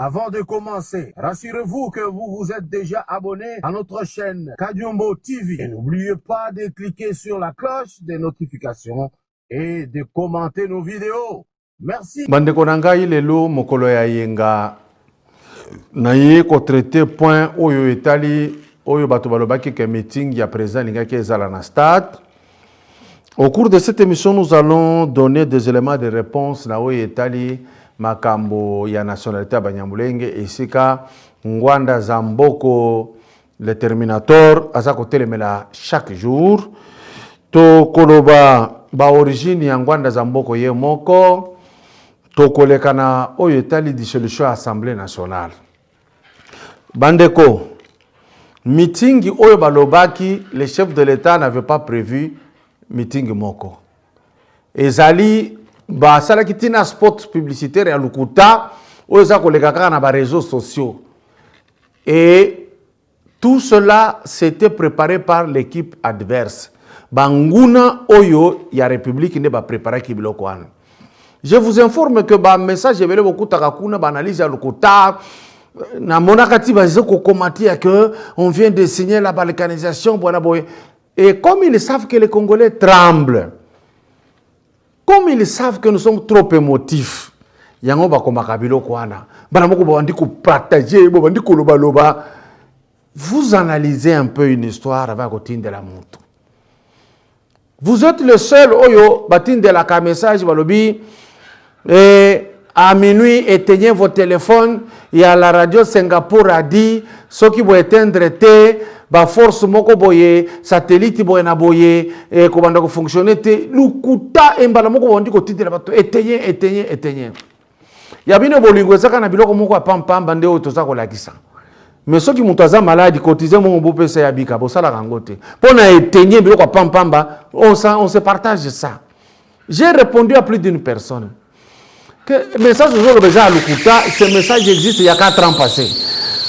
Avant de commencer, rassurez-vous que vous vous êtes déjà abonné à notre chaîne Kadiombo TV. Et n'oubliez pas de cliquer sur la cloche des notifications et de commenter nos vidéos. Merci. Bandeko nangai lelo mokolo ya yenga na ye ko traiter point oyo etali oyo bato balobaki ke meeting ya président lingaki ezala na stade. Au cours de cette émission, nous allons donner des éléments de réponse na oyo etali makambo ya nationalité Banyamulenge esika Ngwanda Zamboko le Terminator aza kotelemela chaque jour to koloba ba origine ya Ngwanda Zamboko ye moko to kolekana oyo etali dissolution Assemblée nationale. Bandeko meeting oyo balobaki le chef de l'État n'avait pas prévu meeting moko ezali ba sala kitina spot publicitaire ya lukuta oza koleka kaka na ba réseaux sociaux et tout cela s'était préparé par l'équipe adverse banguna oyo ya République ne ba préparer ki biloko wana. Je vous informe que ba message ebele beaucoup takakuna ba analyse ya lukuta na monakati ba zeko commenter que on vient de signer la balkanisation bona boy et comme ils savent que les Congolais tremblent. Comme ils savent que nous sommes trop émotifs, yango bakomaka biloko wana bana moko bandi ko partager bandi ko loba loba. Vous analysez un peu une histoire avec Otinde la moto. Vous êtes le seul oyo batinde la ka message balobi et à minuit éteignez vos téléphones. Il y a la radio Singapour a dit ceux qui vont éteindre té ba force moko boye satellite boye na boye et comment ko fonctionner té lukuta embala moko bondi ko titela bato éteigner ya bino bolingo ezaka na biloko moko pam bande o toza ko lakisa mais ceux qui mutaza malade cotiser mon beau pesa ya bika bo sala kangote pona éteigner biloko pam on se partage ça. J'ai répondu à plus d'une personne que message aujourd'hui déjà lukuta ce message existe il y a 4 ans passés.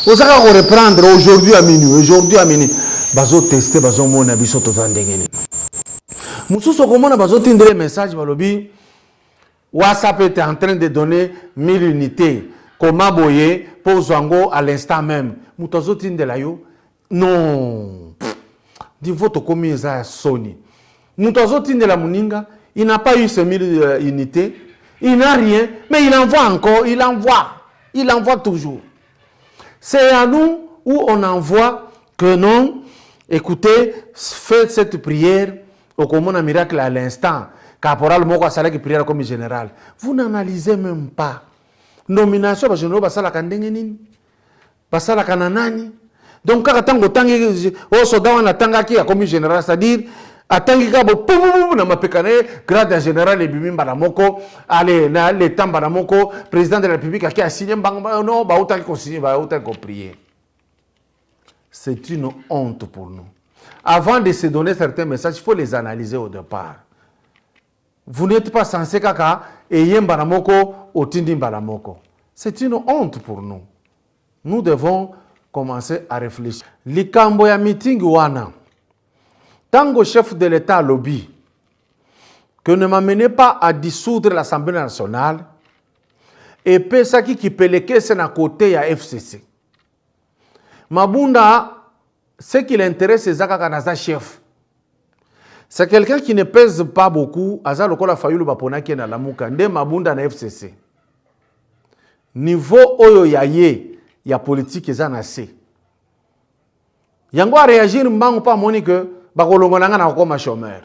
Vous allez reprendre aujourd'hui à minuit. Bazo tester, bazo mona biso tozandengene. Mususo komona bazo tindre message balobi WhatsApp était en train de donner 1000 unités. Comment boyer pour Zwango à l'instant même. Mutazo tindela yo. Non. Di voto komi eza Sony. Mutazo tindela muninga, il n'a pas eu ces 1000 unités. Il n'a rien, mais il envoie encore, il envoie toujours. C'est à nous où on envoie que non, écoutez, faites cette prière au commun miracle à l'instant. Caporal Moko Sala qui prière comme général. Vous n'analysez même pas. Nomination, parce que nous basala kandengenin, basala kananani. Donc quand tango tangi au soldat on attend qui a comme général, c'est-à-dire atangi kabo pou na mapekane grade de général et bimimba na moko allez na l'état na moko président de la République qui a signé bang non ba autant qu'on signé ba autant qu'on prier. C'est une honte pour nous. Avant de se donner certains messages, il faut les analyser au départ. Vous n'êtes pas censé kaka et yemba na moko otindi mbala moko. C'est une honte pour nous. Nous devons commencer à réfléchir. Likambo ya meeting wana Tango chef de l'État lobby que ne m'amenez pas à dissoudre l'Assemblée nationale et pesa qui peleke c'est à côté ya FCC. Mabunda, ce qui l'intéresse c'est Zakakanaza chef. C'est quelqu'un qui ne pèse pas beaucoup. Aza lokola fayulu bapona ki na lamuka nde Mabunda na FCC. Niveau oyo ya ye ya politique eza na se. Yango a réagir mbango pa moni que bakolongolanga na koma chômeur.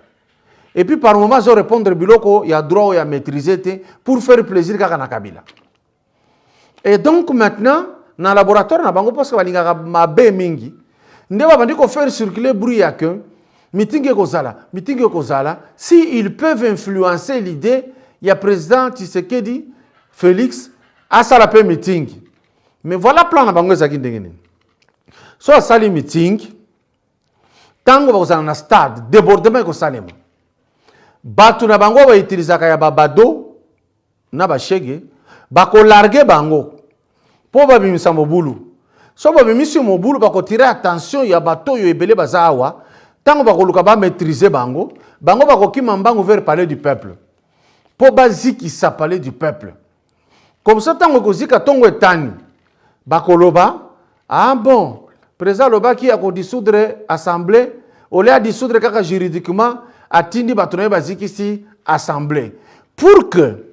Et puis par moment je répondre biloko ya droit ya maîtriser pour faire plaisir kaka na Kabila. Et donc maintenant dans laboratoire na bango parce que balingaka mabe mingi nde babandi ko faire circuler bruit ya que meeting ekozala si ils peuvent influencer l'idée ya président Tshisekedi Félix à sala pe meeting. Mais voilà plan na bango ezaki ndengene. So sali meeting tango bakozala na stade débordement ekosalema bato na bango ba utilisaka ya babado na bashege bakolarge bango po babimisa mobulu so babimisi mobulu bakotire attention ya bato yo ebele bazawa tango bakoluka ba maîtriser bango bakokima mbango vers palais du peuple po baziki sa palais du peuple comme ça tango kozika tongo etani bakoloba ah bon président lobaki a dissoudre assemblée au lieu de dissoudre kaka juridiquement atindi batonaye bazikisi assemblée pour que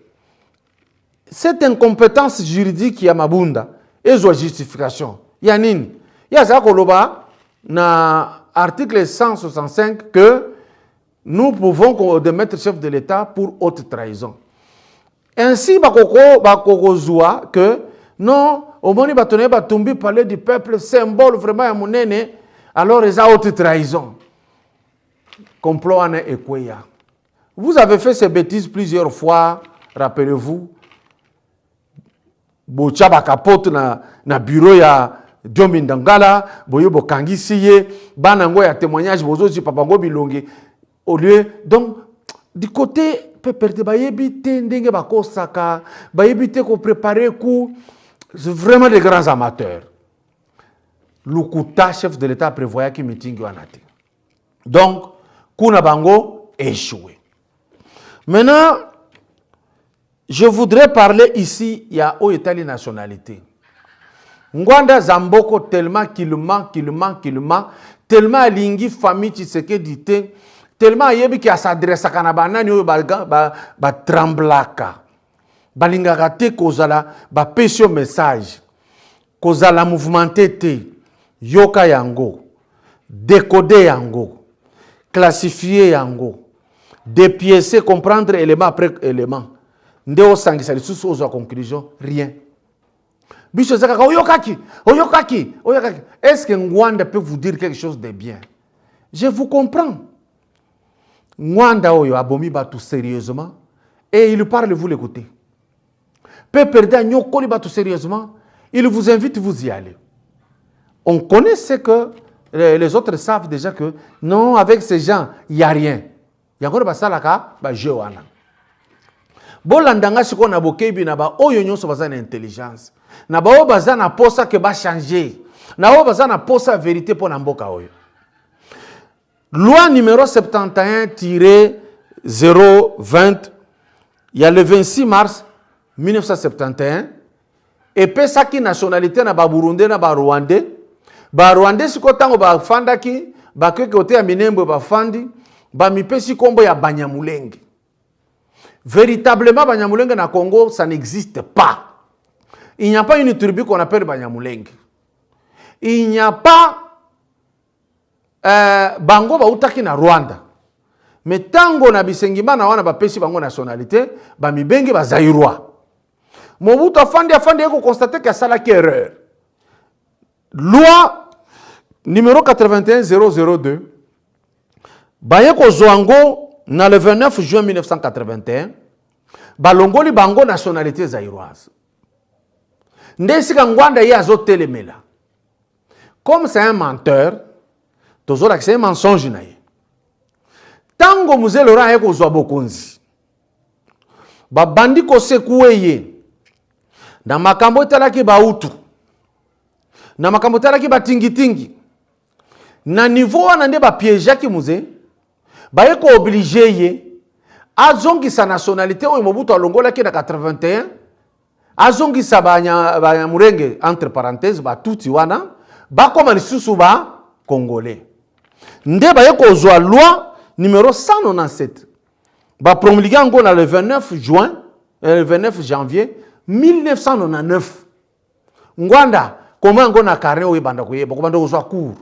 cette incompétence juridique ya mabunda ezwa justification ya nini ya za koloba na article 165 que nous pouvons démettre chef de l'État pour haute trahison. Ainsi bakokozwa que non au moins batonaye batumbi parler du peuple symbole vraiment ya munene alors ils ont haute trahison. Complot ane ekweya. Vous avez fait ces bêtises plusieurs fois, rappelez-vous. Bocha bakapote na bureau ya Diomi Ndangala, boyo bokangisi ye, banango ya témoignage bozozi papango bilongi. Au lieu donc du côté peperte bayebi te ndenge bakosaka, bayebi te ko préparer coup, c'est vraiment des grands amateurs. Lukuta chef de l'État prévoyait que meeting wanate. Donc kuna bango échoué. Maintenant, je voudrais parler ici, il y a au Italie nationalité. Ngwanda Zamboko tellement qu'il ment, tellement alingi famille Tshisekedi te, tellement yebi qui a s'adresse à kanabana ni ba tremblaka. Balingaka te kozala ba pesio message. Kozala mouvementé te, yoka yango, décoder yango, classifier yango, dépiécer, comprendre élément après élément. Ndeo sangisa lisusu ozo conclusion rien. Bicho zaka oyokaki. Est-ce que Ngwanda peut vous dire quelque chose de bien? Je vous comprends. Ngwanda oyo abomi batu sérieusement et il parle, vous l'écoutez. Peut perdre nyokoli batu sérieusement, il vous invite, vous y allez. On connaît ce que les autres savent déjà que non, avec ces gens, il n'y a rien. Il y a encore des salaka, bah jewana. Bolandanga siko na bokebi na ba oyo nyonso baza na intelligence. Na ba o baza na posa ke ba changer. Na o baza na posa vérité pour na mboka oyo. Loi numéro 71-020, il y a le 26 mars 1971, et pesaki nationalité na ba Burundais na ba Rwandais. Ba Rwandais siko tango ba fandaki, ba kweke ote ya Minembwe ba fandi, ba mipesi kombo ya Banyamulenge. Véritablement, Banyamulenge na Congo, ça n'existe pas. Il n'y a pas une tribu qu'on appelle Banyamulenge. Il n'y a pas Bango Bautaki na Rwanda. Mais tango na bisengima na wana bapesi bango nationalité, ba mibenge ba Zaïrois. Mobutu afandi yako constater que ça la erreur. Loi numéro 81-002. Bayeko Zoango na le 29 juin 1981, balongoli bango nationalité zaïroise. Ndesika Ngwanda ye azotelemela. Comme c'est un menteur, tozola que c'est un mensonge na ye. Tango muze Laurent ye kozwa bokonzi. Ba bandi ko sekuwe ye. Na makambo etalaki ba utu. Na makambo etalaki ba tingi. Na niveau wana nde ba piège ki muze. Baye ko obligé ye azongi sa nationalité oyo Mobutu alongola ki na 81 azongi sa Banyamulenge entre parenthèses ba tuti wana ba koma lisusu ba congolais nde baye ko zwa loi numéro 197 ba promulgué ngo na le 29 janvier 1999 Ngwanda comment ngo na carnet oyo banda koyeba ko banda ko zwa cour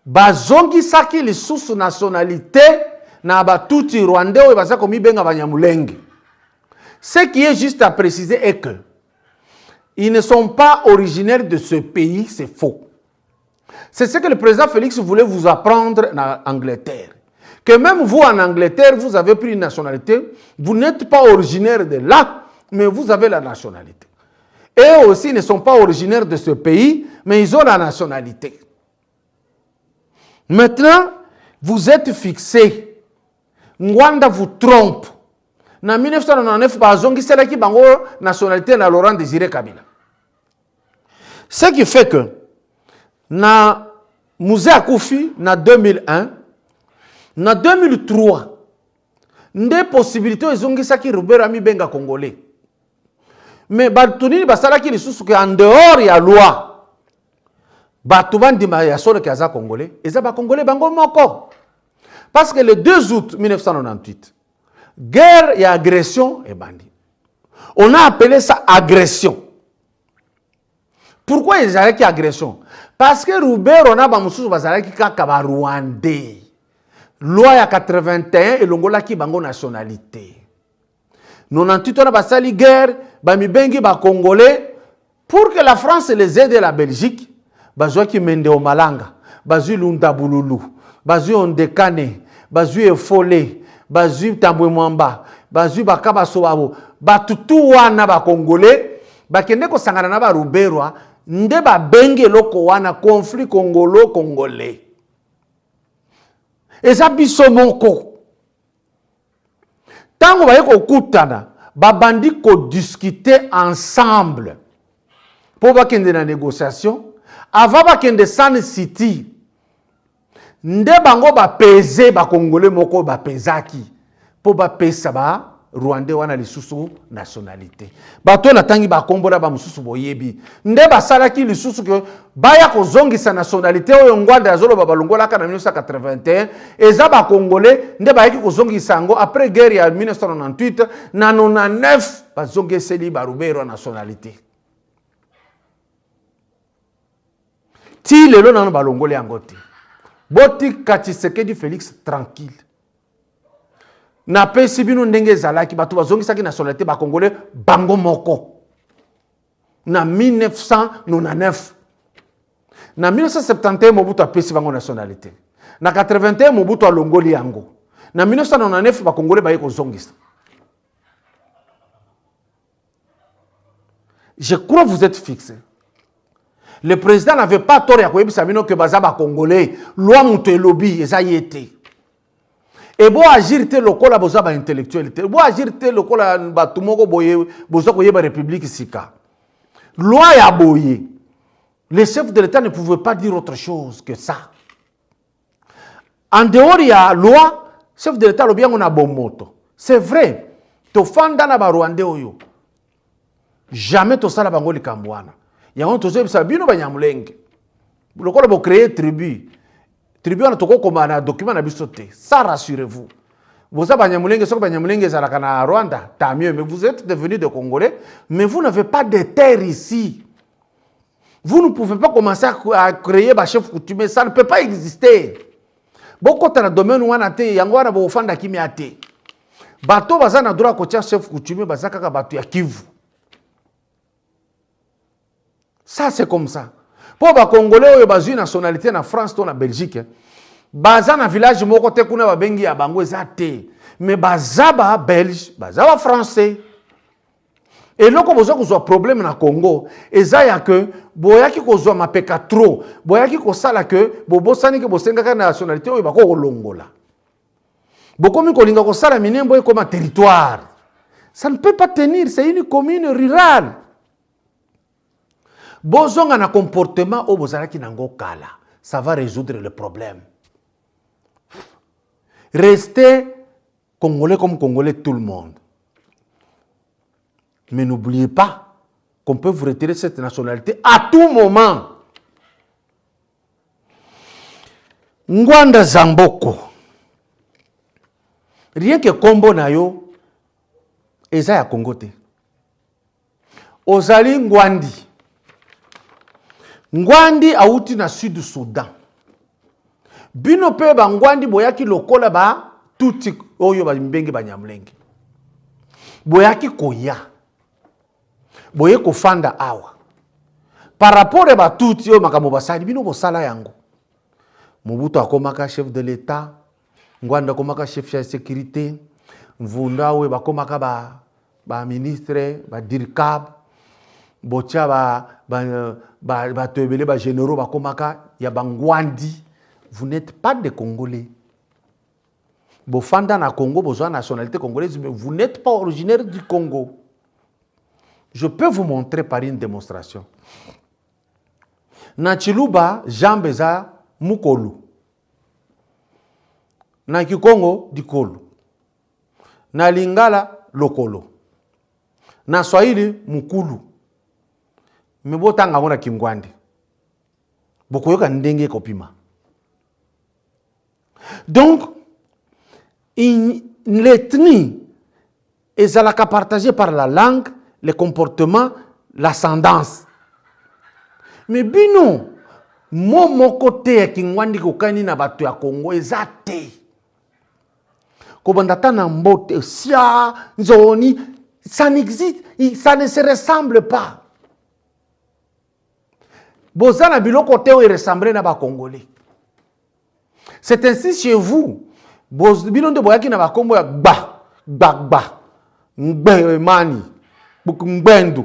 bazongi saki lisusu nationalité na batuti rwandais oyo baza komi benga Banyamulenge. Ce qui est juste à préciser est que ils ne sont pas originaires de ce pays, c'est faux. C'est ce que le président Félix voulait vous apprendre en Angleterre. Que même vous en Angleterre, vous avez pris une nationalité, vous n'êtes pas originaire de là, mais vous avez la nationalité. Eux aussi ne sont pas originaires de ce pays, mais ils ont la nationalité. Maintenant, vous êtes fixé. Ngwanda vous trompe. En 1999, bazongi selaki bango nationalité na Laurent Désiré Kabila. Ce qui fait que na Mouzé Akoufi na 2001, na 2003, nde possibilité ezongi saki Robert Ami benga congolais. Mais Batunini basalaki lisusu que en dehors ya loi. Batouban dima ya solo kaza congolais, et ça ba congolais bango moko. Parce que le 2 août 1998, guerre et agression et bandit. On a appelé ça agression. Pourquoi ils avaient agression? Parce que Roubert on a bamususu bazalaki kaka ba Rwandais. Loi ya 81 et longola ki bango nationalité. 98 on a basali guerre, bamibengi ba congolais pour que la France les aide et la Belgique. Bazwa ki mende o malanga, bazui lunda bululu, bazui ondekane, bazui efole, bazui tambwe mwamba, bazui bakaba sobabo, batutu wana ba congolais, bakende ko sangana na ba Ruberwa, nde ba benge loko wana conflit congolo-congolais. Eza biso moko. Tango ba yeko kutana, ba bandi ko discuter ensemble. Pour bakende na négociation, avant bakende San City, nde bango ba peze ba congolais moko ba pezaki. Pour ba pesa ba Rwandais wana lisusu nationalité. Bato na tangi ba kombola ba mususu boyebi. Nde basalaki lisusu ke baya kozongisa nationalité oyo ngwanda azolo ba balongola ka na 1981 eza ba congolais nde bayaki kozongisa ngo après guerre ya 1998 na 99 bazongeseli ba Rubero nationalité. Ti lelo na balongole yango te. Boti Tshisekedi Félix tranquille. Na pesi bino ndenge zalaki batu bazongisaki nationalité ba congolais bango moko. Na 1999. Na 1971 Mobutu apesi bango nationalité. Na 81 Mobutu alongoli yango. Na 1999 ba congolais baye kozongisa. Je crois que vous êtes fixés. Le président n'avait pas tort ya koyebisa bino que baza ba congolais loi muto elobi eza yete. Et bon agir te lokola boza ba intellectuel te. Bon agir te lokola batumoko boye boza koyeba république sika. Loi ya boye. Les chefs de l'État ne pouvaient pas dire autre chose que ça. En dehors ya loi, chef de l'État lobi on a bon moto. C'est vrai. To fanda na ba Rwandais oyo. Jamais to sala bango likambwana. Yango tozo bisa bino banyamulenge. Lokola bo créer tribu. Tribu on a toko comme un document na biso te. Ça rassurez-vous. Vous avez banyamulenge soko banyamulenge zalaka na Rwanda, tant mieux, mais vous êtes devenus des Congolais, mais vous n'avez pas de terre ici. Vous ne pouvez pas commencer à créer ba chef coutumier, ça ne peut pas exister. Boko ta na domaine wana te, yango wana bo fanda kimia te. Bato baza na droit ko tia chef coutumier baza kaka bato ya Kivu. Ça, c'est comme ça. Pour les Congolais, ils ont une nationalité en France ou en Belgique. Baza na village moko te kuna ba bengi ya bango ezate. Mais baza ba belge, baza ba français. Et loko bozo ko zo problème na Congo, eza ya que boyaki ko zo mapeka trop, boyaki ko sala que bobosani ke bosenga ka nationalité oyo bako kolongola. Bokomi ko linga ko sala minembo comme un territoire. Ça ne peut pas tenir, c'est une commune rurale. Bozonga na comportement au bozalaki nango kala, ça va résoudre le problème. Restez Congolais comme Congolais tout le monde. Mais n'oubliez pas qu'on peut vous retirer cette nationalité à tout moment. Ngwanda Zamboko. Rien que Kombo na yo, eza ya Congo te. Ozali Ngwandi. Ngwandi auti na sud du Soudan. Bino pe ba Ngwandi boyaki lokola ba tuti oyo ba mbenge ba nyamlenge. Boyaki koya. Boye ko fanda awa. Par rapport à ba tuti oyo makambo basali bino bosala yango. Mobutu akomaka chef de l'État, Ngwanda akomaka chef de sécurité, Mvunda we bakomaka ba ministre, ba dirkab, botia ba tebele ba généraux ba komaka ya bangwandi. Vous n'êtes pas des Congolais. Bofanda na Congo, besoin nationalité congolaise, mais vous n'êtes pas originaire du Congo. Je peux vous montrer par une démonstration. Na Chiluba, Jean Beza Mukolu. Na Kikongo, Dikolo. Na Lingala, Lokolo. Na Swahili mukulu. Mais botanga ngona Kingwandi. Bokoyoka ndenge kopima. Donc, l'ethnie est partagée par la langue, le comportement, l'ascendance. Mais bino, mon côté ya Kingwandi kokani na bato ya Congo ezate. Kobandata na mbote, sia, nzoni, ça n'existe, ça ne se ressemble pas. Bozana biloko te o ressemble na ba Congolais. C'est ainsi chez vous. Bilonde boyaki na ba kombo ya gba, ngbe mani, ngbendu,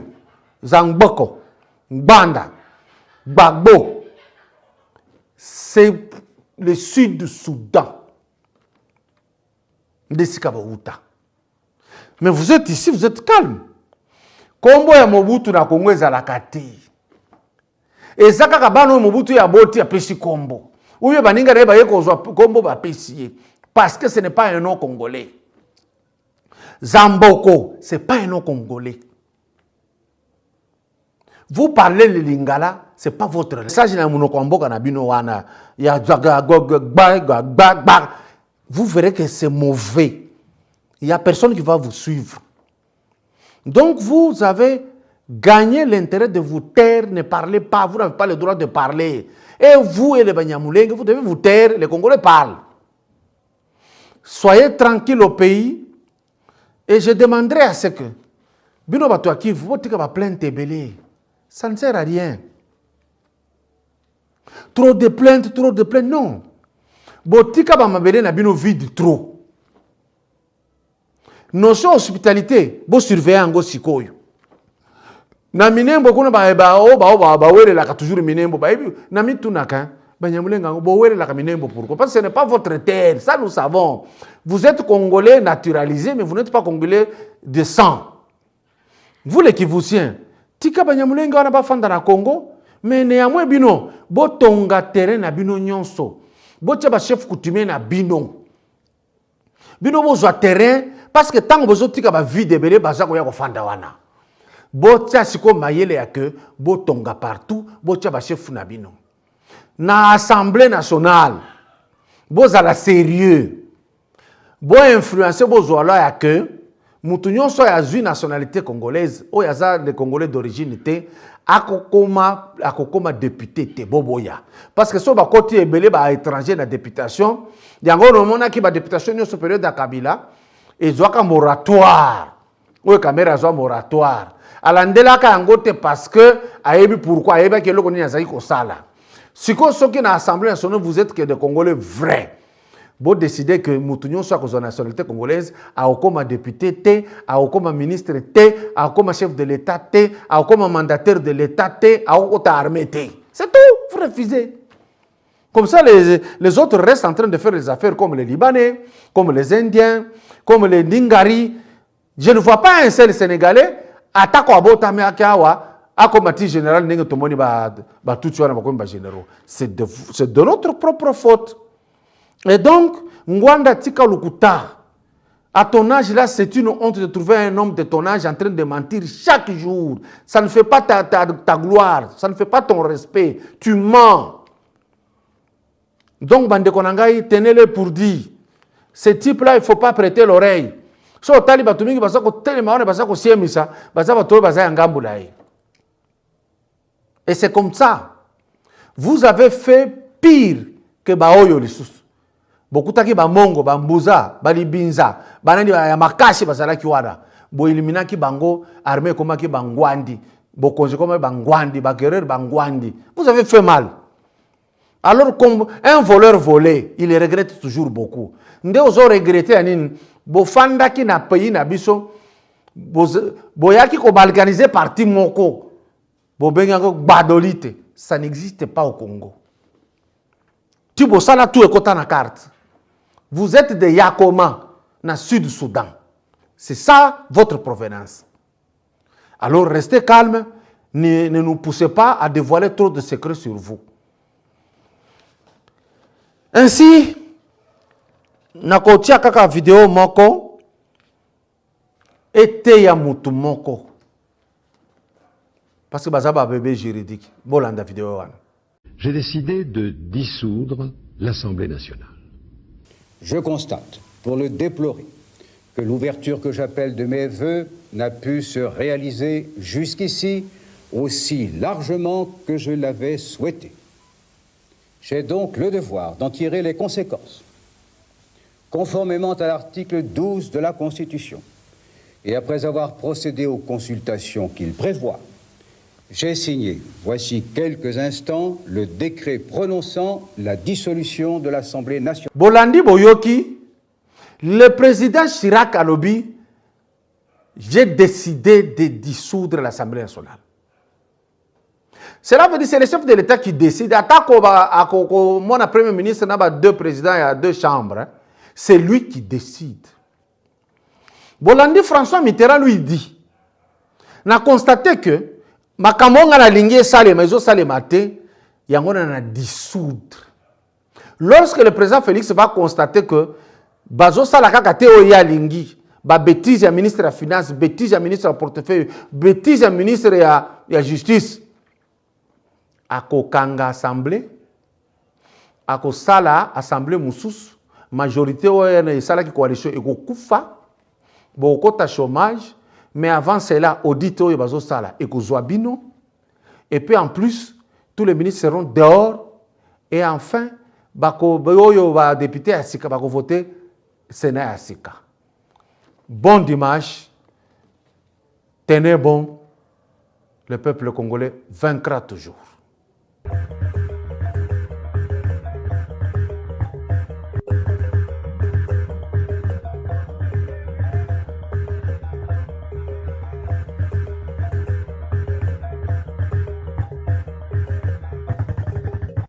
zangboko, ngbanda, gbagbo. C'est le sud du Soudan. Mais vous êtes ici, vous êtes calme. Kombo ya Mobutu na Congo ezalaka te. Ezaka kabano Mobutu ya boti ya pesi kombo. Ouye baninga reba yeko zwa kombo ba pesi. Parce que ce n'est pas un nom congolais. Zamboko, ce n'est pas un nom congolais. Vous parlez le lingala, ce n'est pas votre langue. Ça, je n'ai pas. Vous verrez que c'est mauvais. Il n'y a personne qui va vous suivre. Donc, vous avez gagné l'intérêt de vous taire, ne parlez pas, vous n'avez pas le droit de parler. Et vous et les Banyamulenge, vous devez vous taire, les Congolais parlent. Soyez tranquille au pays et je demanderai à ce que Bino Batouaki, vous dites que va plainte belé. Ça ne sert à rien. Trop de plaintes, non. Botika ba mabele na bino vide trop. Notion hospitalité, bo surveiller ngo sikoyo. Na minembo kuna ba wele la ka toujours minembo ba na mitunaka. Pourquoi? Parce que ce n'est pas votre terre, ça nous savons. Vous êtes Congolais naturalisé, mais vous n'êtes pas Congolais de sang. Vous les Kivusiens, tika Banyamulenga wana ba fanda na Congo, mais néanmoins bino, bo tonga terrain na bino nyonso, bo tia ba chef coutumier na bino. Bino bo zwa terrain, parce que tant bozo tika ba vide belé baza ko ya ko fanda wana. Bo tia siko mayele ya que bo tonga partout, bo tia ba chef na bino. Na Assemblée nationale, vous allez sérieux, vous influencez vos oies à que Moutounion soit une nationalité congolaise, ou yaza les Congolais d'origine té, akokoma député té boboya. Parce que si on a côté belé ba étranger na députation, yango no mona ki ba députation ni supérieure da Kabila, et zoaka moratoire, ou caméra zo moratoire. Alandela ka yangote parce que ayebi pourquoi ayebi ke loko ni yazaki ko sala. Si vous êtes dans l'Assemblée nationale, vous êtes que des Congolais vrais. Vous décidez que Moutounion soit la nationalité congolaise, à comme député T, à comme ministre T, à comme chef de l'État T, à comme mandataire de l'État T, à comme armée T. C'est tout, vous refusez. Comme ça, les autres restent en train de faire des affaires comme les Libanais, comme les Indiens, comme les Ningari. Je ne vois pas un seul Sénégalais attaquer à Botame Akawa. Akomati général n'est tout le monde tout généraux. C'est de notre propre faute. Et donc, Ngwanda Tika Lukuta, à ton âge là, c'est une honte de trouver un homme de ton âge en train de mentir chaque jour. Ça ne fait pas ta gloire, ça ne fait pas ton respect. Tu mens. Donc, Bande Konangai, tenez-le pour dire, ce type-là, il ne faut pas prêter l'oreille. Si on tali batumingi basako tellement basako siemisa, basako tolo basaya ngambulaye. Et c'est comme ça. Vous avez fait pire que Baoyo Lissus. Beaucoup de gens Mongo, Bambuza, Balibinza, Banani Makashi, Basalaki Wada, Bo Eliminaki Bango, armée comme qui Bangwandi, Bokonje comme Bangwandi, Baguerre Bangwandi. Vous avez fait mal. Alors, comme un voleur volé, il regrette toujours beaucoup. Nous avons regretté Anin, Bofanda qui n'a payé Nabiso, Boyaki ko balkanisé parti Moko. Ça n'existe pas au Congo. Tu bosses là tout est na carte. Vous êtes des Yakoma, dans le Sud-Soudan. C'est ça votre provenance. Alors restez calme, ne nous poussez pas à dévoiler trop de secrets sur vous. Ainsi, nakotia kaka vidéo moko ete ya mutu moko. Parce que bazaba bébé juridique. Bolanda vidéo. J'ai décidé de dissoudre l'Assemblée nationale. Je constate, pour le déplorer, que l'ouverture que j'appelle de mes vœux n'a pu se réaliser jusqu'ici aussi largement que je l'avais souhaité. J'ai donc le devoir d'en tirer les conséquences. Conformément à l'article 12 de la Constitution, et après avoir procédé aux consultations qu'il prévoit, j'ai signé, voici quelques instants, le décret prononçant la dissolution de l'Assemblée nationale. Bolandi Boyoki, le président Chirac Alobi, j'ai décidé de dissoudre l'Assemblée nationale. Cela veut dire que c'est le chef de l'État qui décide. Mon premier ministre n'a deux présidents et deux chambres. C'est lui qui décide. Bolandi François Mitterrand lui dit, on a constaté que Makamonga na lingue sale maison sale maté, yango na dissoudre. Lorsque le président Félix va constater que bazo sala kakate o ya lingi, ba bêtise ya ministre de la finance, bêtise ya ministre du portefeuille, bêtise ya ministre ya justice, ako kanga assemblée, ako sala assemblée mususu, majorité o ya sala ki coalition eko kufa, bokota chômage. Mais avant cela, audit oyo bazo sala ekozwa bino. Et puis en plus, tous les ministres seront dehors. Et enfin, bako oyo ba député asika bako voter Sénat asika. Bon dimanche. Tenez bon. Le peuple congolais vaincra toujours.